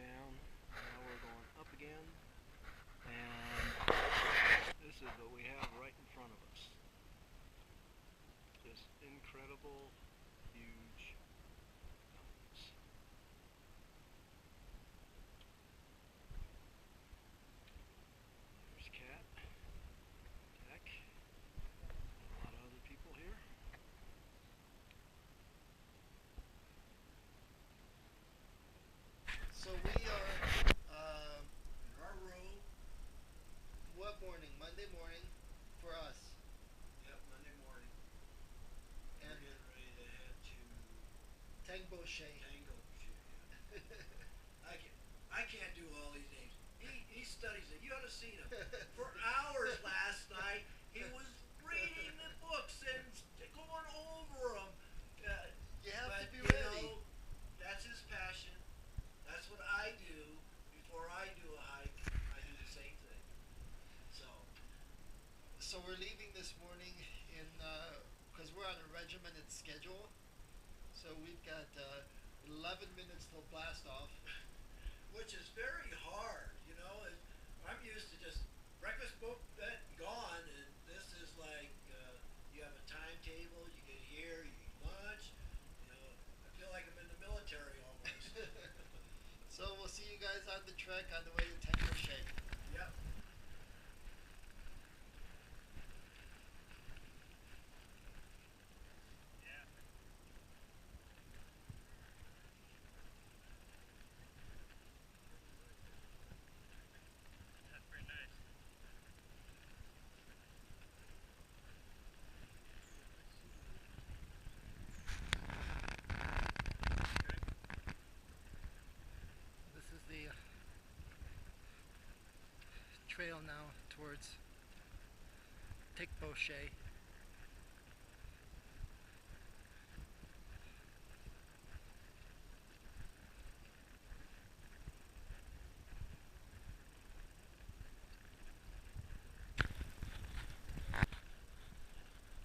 down. Now we're going up again. And this is what we have right in front of us. Just incredible, huge mountains. There's Cat, Tech, and a lot of other people here. So we are in our room. What morning? Monday morning for us. Yep, Monday morning. And We're getting ready to head to Dingboche. Dingboche. I can't do all these names. He studies it. You ought to have seen him. For hours last night, he was reading the books and going over them. You have But, to be you ready. know, that's his passion. That's what I do. Before I do a hike, I do the same thing. So, So we're leaving this morning in because we're on a regimented schedule. So we've got 11 minutes till blast off. which is very hard, you know. I'm used to just breakfast, book, bed, gone, and this is like you have a timetable. You get here, you eat lunch. You know, I feel like I'm in the military almost. So we'll see you guys on the trek on the way to Dingboche. Yep. This is the trail now towards Dingboche.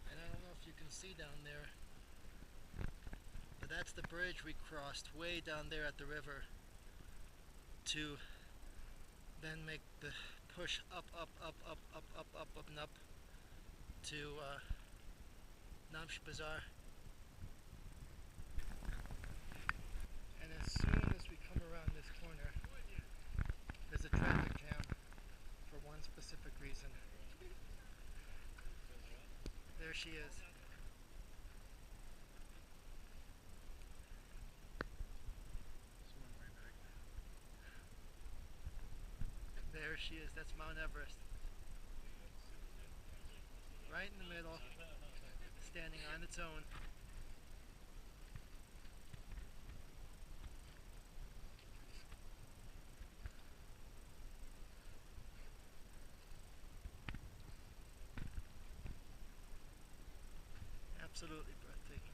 And I don't know if you can see down there, but that's the bridge we crossed way down there at the river to then make the push up, up, up, up, up, up, up, up, and up to Namche Bazaar. And as soon as we come around this corner, there's a traffic jam for one specific reason. There she is. There she is. That's Mount Everest. Right in the middle, standing on its own. Absolutely breathtaking.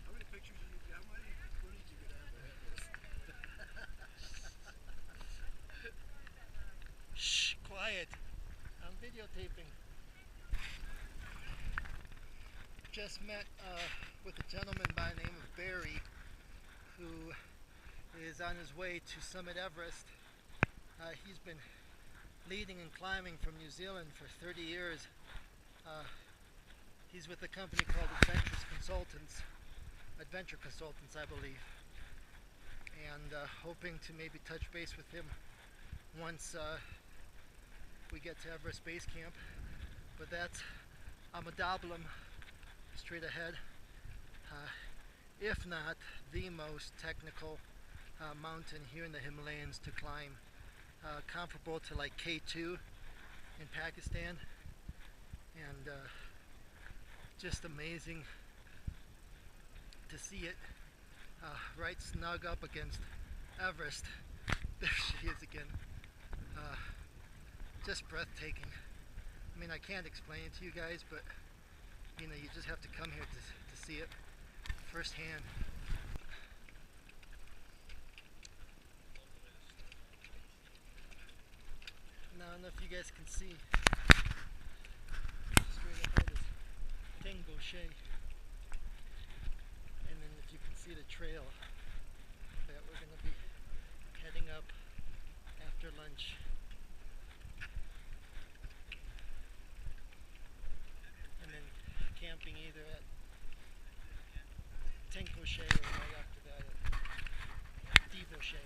How many pictures did you get? How many footage did you get out of Everest? Shh, quiet. I'm videotaping. Just met with a gentleman by the name of Barry, who is on his way to summit Everest. He's been leading and climbing from New Zealand for 30 years. He's with a company called Adventure Consultants, I believe, and hoping to maybe touch base with him once we get to Everest Base Camp. But that's Amadablam straight ahead. If not the most technical mountain here in the Himalayas to climb, comparable to like K2 in Pakistan, and just amazing to see it right snug up against Everest. There she is again. Just breathtaking. I mean, I can't explain it to you guys, but You just have to come here to see it firsthand. Now, I don't know if you guys can see straight ahead is Dingboche, and then if you can see the trail that we're going to be heading up after lunch. And then camping either at Dingboche or right after that at Dingboche.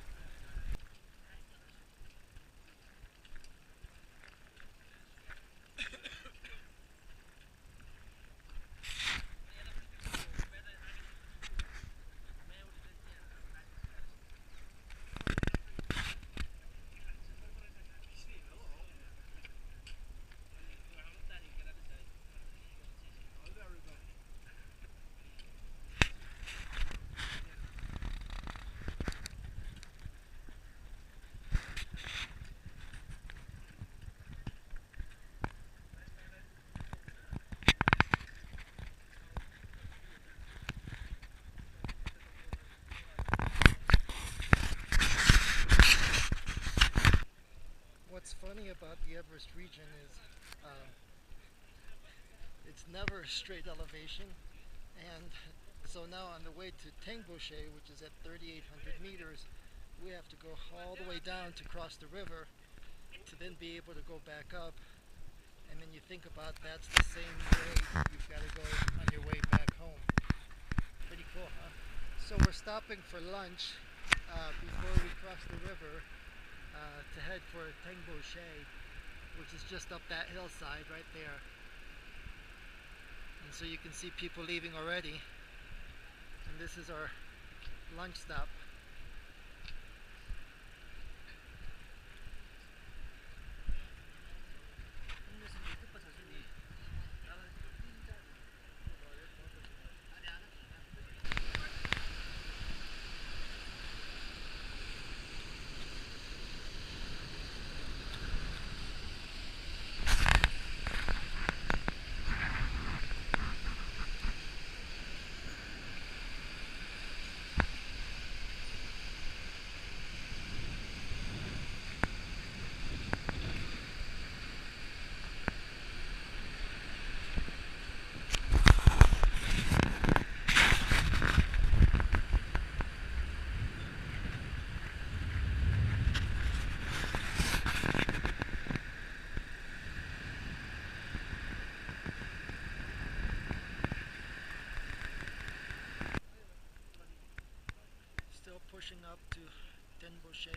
What's funny about the Everest region is uh, it's never straight elevation, and so now on the way to Dingboche, which is at 3,800 meters, we have to go all the way down to cross the river to then be able to go back up. And then you think about that's the same way you've got to go on your way back home. Pretty cool, huh? So we're stopping for lunch before we cross the river to head for Dingboche, which is just up that hillside right there. And so you can see people leaving already. And this is our lunch stop. Still pushing up to Dingboche.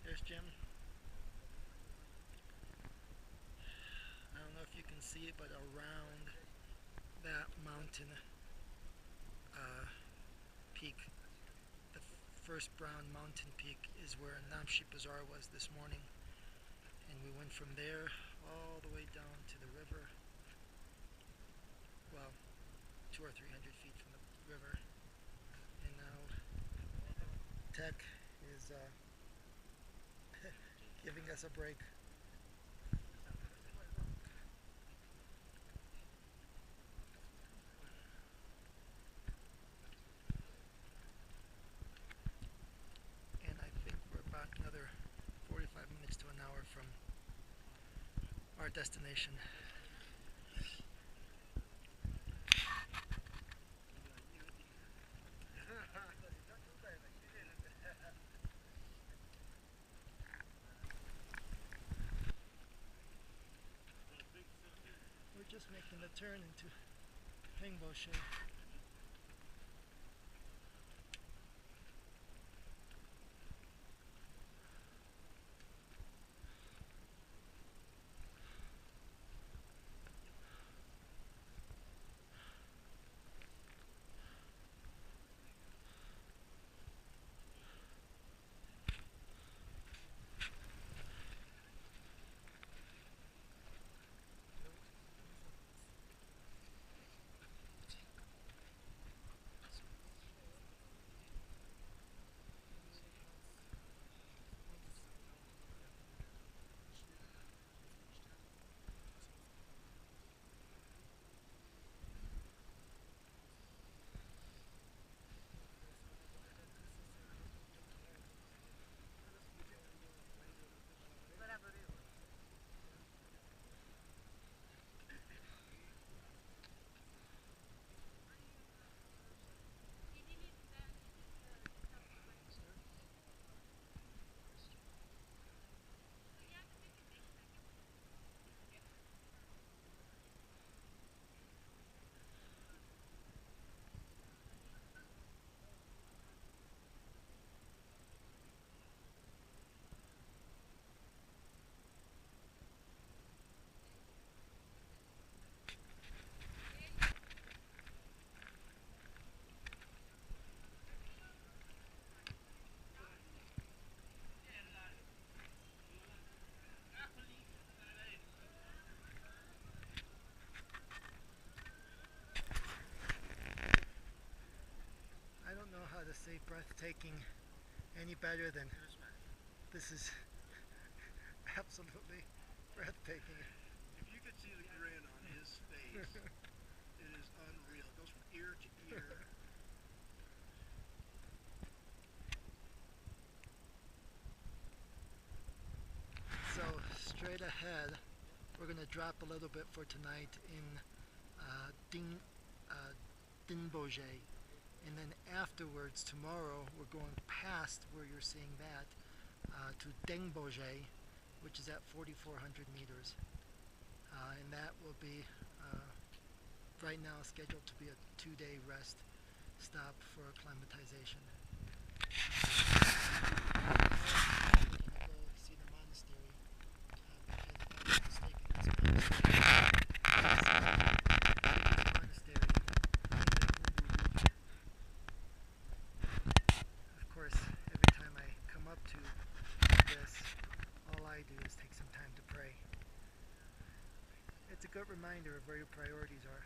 There's Jim. I don't know if you can see it, but around that mountain peak, the first brown mountain peak, is where Namche Bazaar was this morning. And we went from there all the way down to the river. Well, 200 or 300 feet from the river. And now Tech is giving us a break. And I think we're about another 45 minutes to an hour from our destination. We're just making the turn into Dingboche. breathtaking any better than this is absolutely breathtaking. If you could see the grin on his face, it is unreal. It goes from ear to ear. So straight ahead, we're gonna drop a little bit for tonight in Dingboche, and then afterwards tomorrow we're going past where you're seeing that to Dingboche, which is at 4,400 meters, and that will be right now scheduled to be a 2-day rest stop for acclimatization. Go see the monastery because if I'm not mistaken, this monastery. Of course, every time I come up to this, all I do is take some time to pray. It's a good reminder of where your priorities are.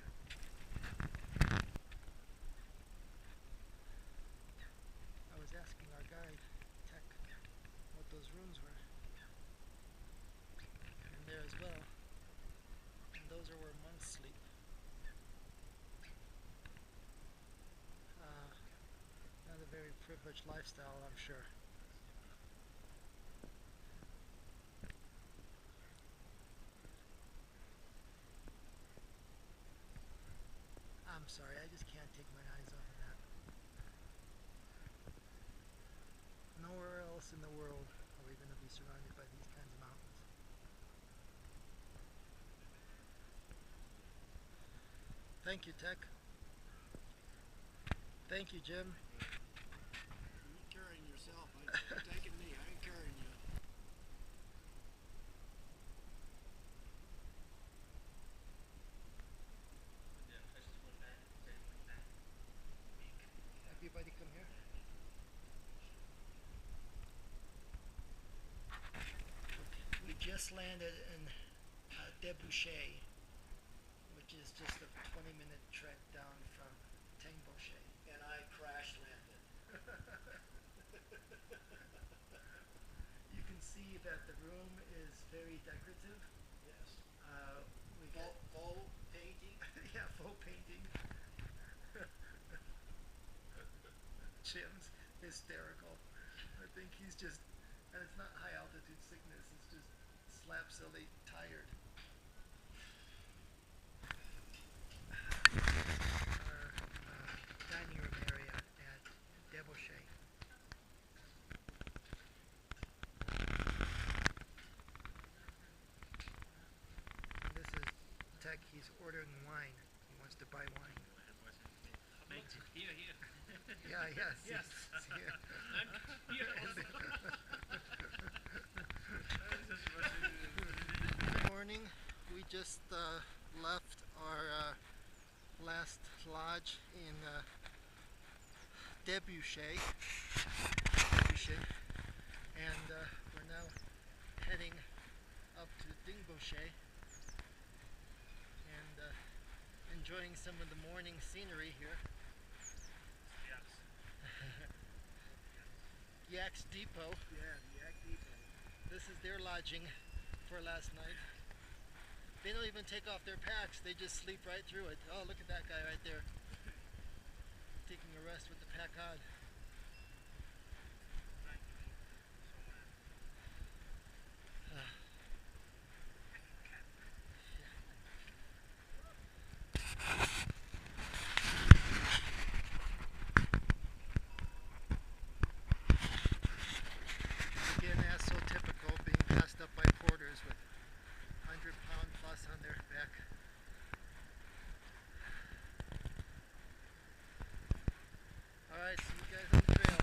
I was asking our guide, Tech, what those rooms were. And there as well. And those are where monks sleep. Not a very privileged lifestyle, I'm sure. I'm sorry, I just can't take my eyes off of that. Nowhere else in the world are we going to be surrounded by these kinds of mountains. Thank you, Tech. Thank you, Jim. You're carrying yourself. You're taking me. I ain't carrying you. Everybody come here. We just landed in Dingboche, which is just a 20-minute trek down from Dingboche. And I crash landed. You can see that the room is very decorative. Yes. We got Faux painting. yeah, faux painting. Jim's hysterical. I think he's just, and it's not high altitude sickness, it's just slap silly tired. Our dining room area at Dingboche. This is Tech, he's ordering wine. He wants to buy wine. Here. Yeah, yes. Yes. Here. I'm here also. Good morning. We just left our last lodge in Dingboche, and we're now heading up to Dingboche and enjoying some of the morning scenery here. Yak's Depot. Yeah, the Yak Depot. This is their lodging for last night. They don't even take off their packs, they just sleep right through it. Oh, look at that guy right there. Taking a rest with the pack on. Again, as so typical, being passed up by porters with 100-pound plus on their back. Alright, see you guys on the trail.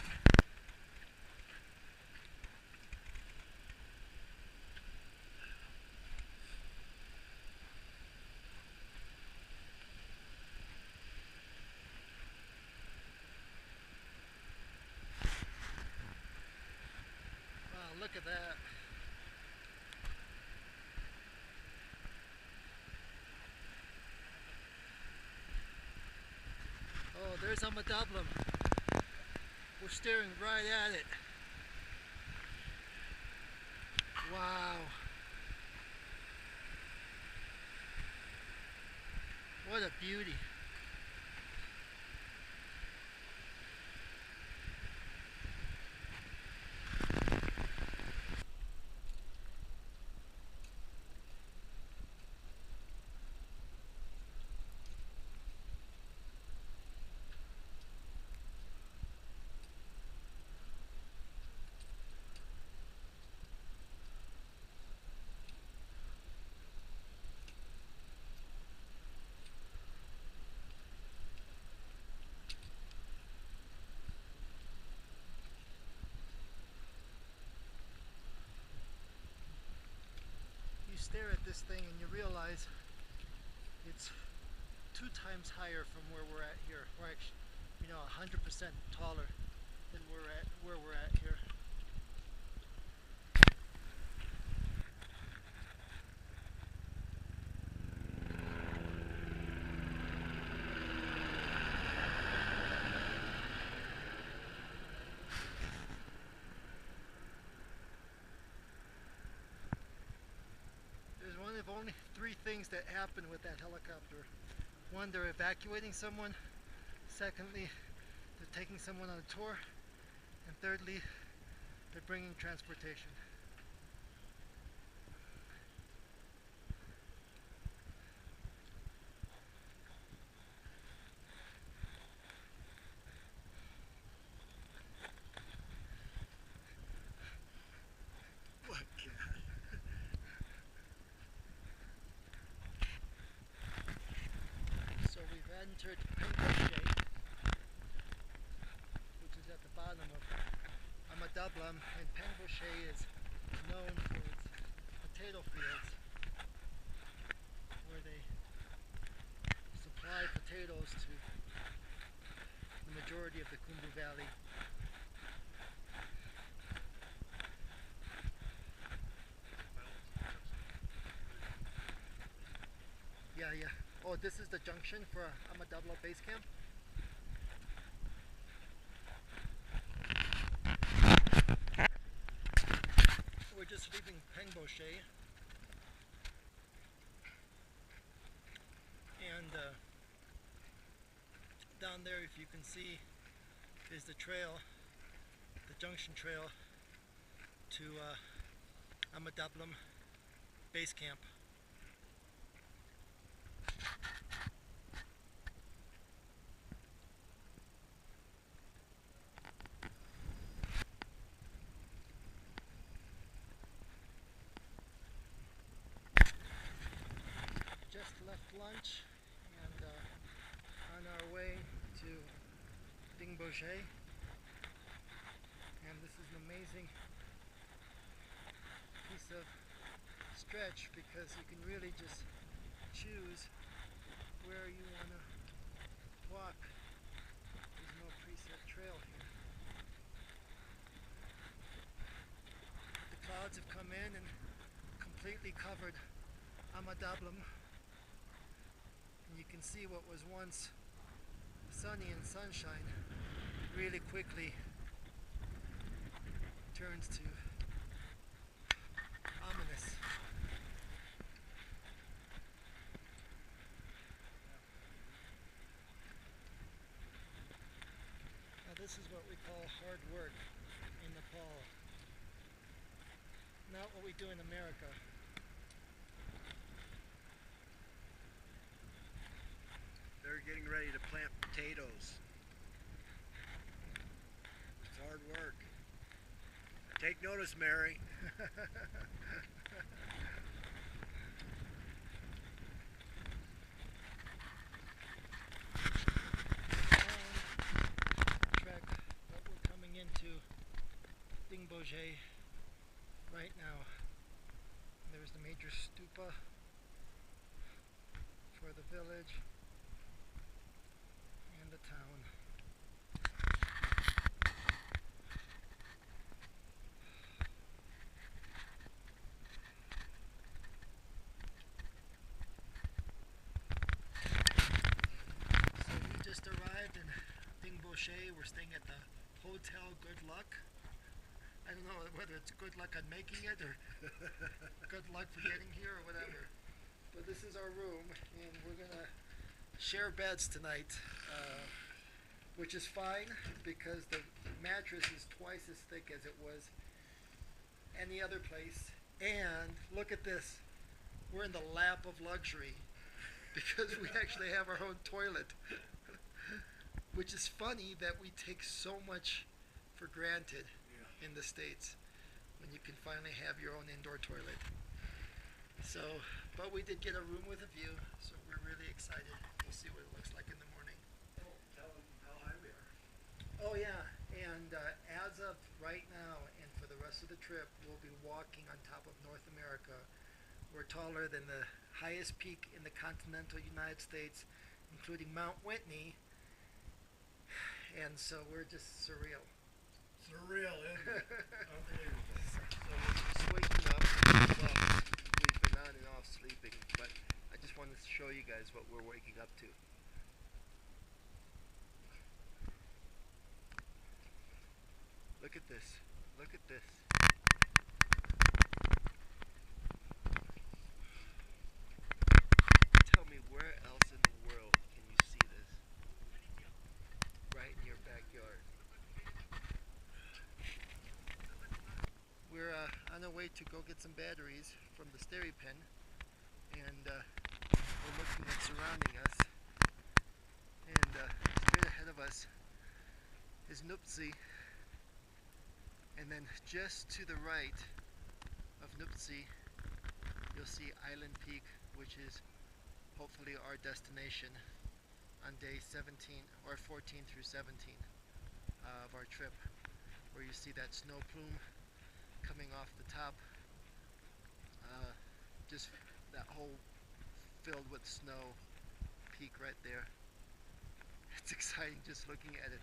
Wow, look at that. Oh, there's Amadablam. We're staring right at it. Wow. What a beauty. You stare at this thing and you realize it's 2 times higher from where we're at here. We're actually, 100% taller than where we're at here. There's one of only 3 things that happen with that helicopter. One, they're evacuating someone. Secondly, they're taking someone on a tour. And thirdly, they're bringing transportation. What cat? So we've entered Dingboche, which is at the bottom of Amadablam, and Dingboche is known for its potato fields, where they supply potatoes to the majority of the Khumbu Valley. Yeah. Oh, this is the junction for Amadabla Base Camp? We're just leaving Dingboche, and down there, if you can see, is the trail, the junction trail to Amadablam Base Camp. Just left lunch and on our way to Dingboche, and this is an amazing piece of stretch because you can really just choose where you want to walk. There's no preset trail here. The clouds have come in and completely covered Amadablam. And you can see what was once sunny and sunshine really quickly turns to ominous. Now this is what we call hard work in Nepal. Not what we do in America. They're getting ready to plant potatoes. It's hard work. Take notice, Mary. Track, but we're coming into Dingboche right now. There's the major stupa for the village and the town. So we just arrived in Dingboche. We're staying at the Hotel Good Luck. I don't know whether it's good luck on making it or good luck for getting here or whatever. But this is our room, and we're gonna share beds tonight, which is fine because the mattress is twice as thick as it was any other place. And look at this, we're in the lap of luxury because we actually have our own toilet, which is funny that we take so much for granted in the States when you can finally have your own indoor toilet. So, but we did get a room with a view, so we're really excited. We'll see what it looks like in the morning. Tell them how high we are. Oh yeah, and as of right now and for the rest of the trip, we'll be walking on top of North America. We're taller than the highest peak in the continental United States, including Mount Whitney, and so we're just surreal. Surreal, isn't it? Unbelievable. So we're just waking up. Well, we've been on and off sleeping, but I just wanted to show you guys what we're waking up to. Look at this. Look at this. Tell me, where else in the world can you see this? Right in your backyard. We're on our way to go get some batteries from the stereo pen, and we're looking at surrounding us. And straight ahead of us is Nuptse, and then just to the right of Nuptse, you'll see Island Peak, which is hopefully our destination on day 17 or 14 through 17 of our trip, where you see that snow plume coming off the top, just that whole filled with snow peak right there. It's exciting just looking at it.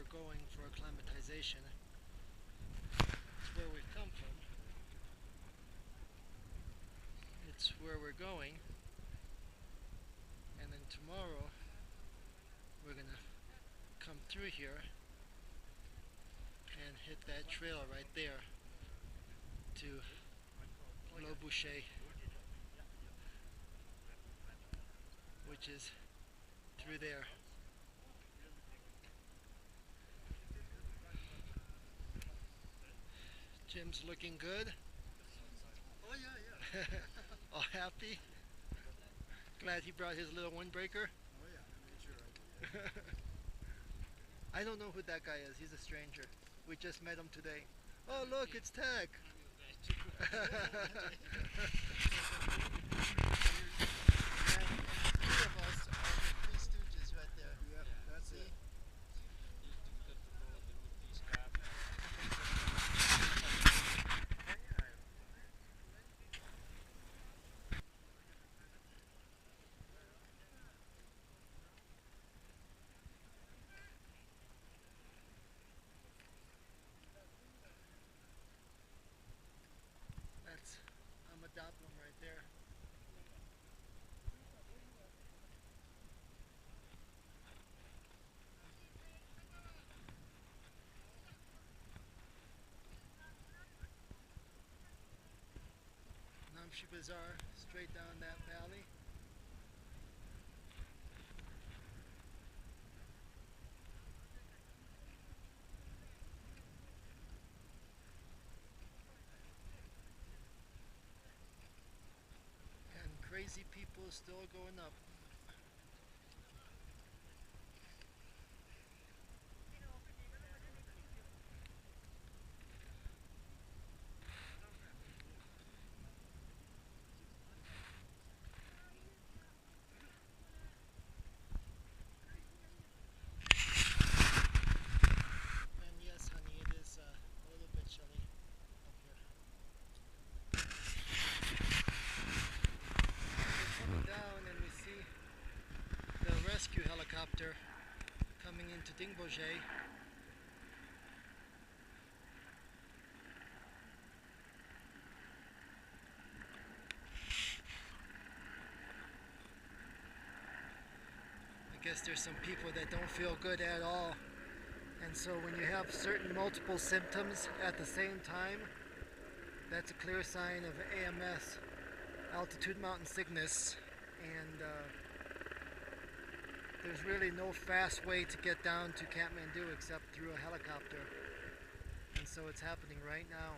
Going for acclimatization. It's where we've come from. It's where we're going. And then tomorrow we're gonna come through here and hit that trail right there to Dingboche, which is through there. Jim's looking good. Oh, yeah. All happy. Glad he brought his little windbreaker. Oh, yeah. I made sure I did. I don't know who that guy is. He's a stranger. We just met him today. Oh, look, it's Tech. And three of us are the Three Stooges right there. Yeah, that's it. That's Amadaplam right there. Namche Bazaar, straight down that valley. And crazy people still going up. And Dingboche. I guess there's some people that don't feel good at all. And so when you have certain multiple symptoms at the same time, that's a clear sign of AMS, altitude mountain sickness. And there's really no fast way to get down to Kathmandu except through a helicopter. And so it's happening right now.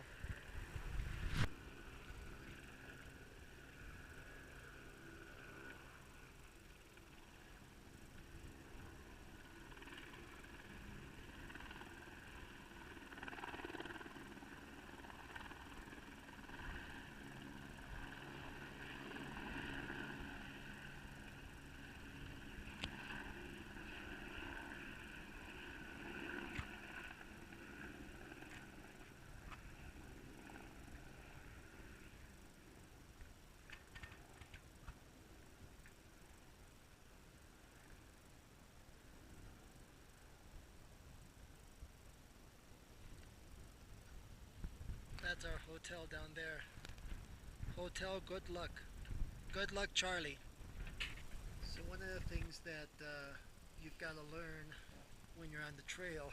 That's our hotel down there. Hotel Good Luck. Good Luck Charlie. So one of the things that you've got to learn when you're on the trail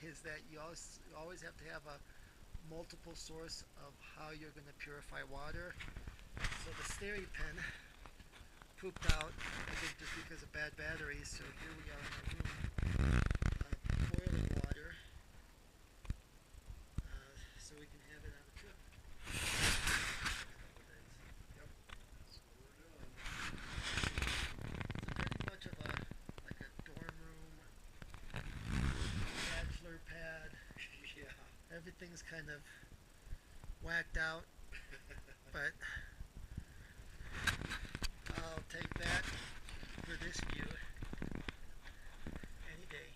is that you always have to have a multiple source of how you're going to purify water. So the Steri pen pooped out, I think just because of bad batteries. So here we are in our room, boiling water. So we can have it on the trip. Yep. That's what we're doing. It's pretty much of a dorm room, bachelor pad. Yeah. Everything's kind of whacked out, but I'll take that for this view any day.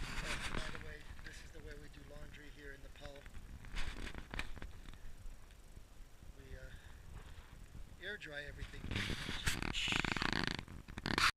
Oh, by the way, this is the way we do laundry here in Nepal. We air dry everything.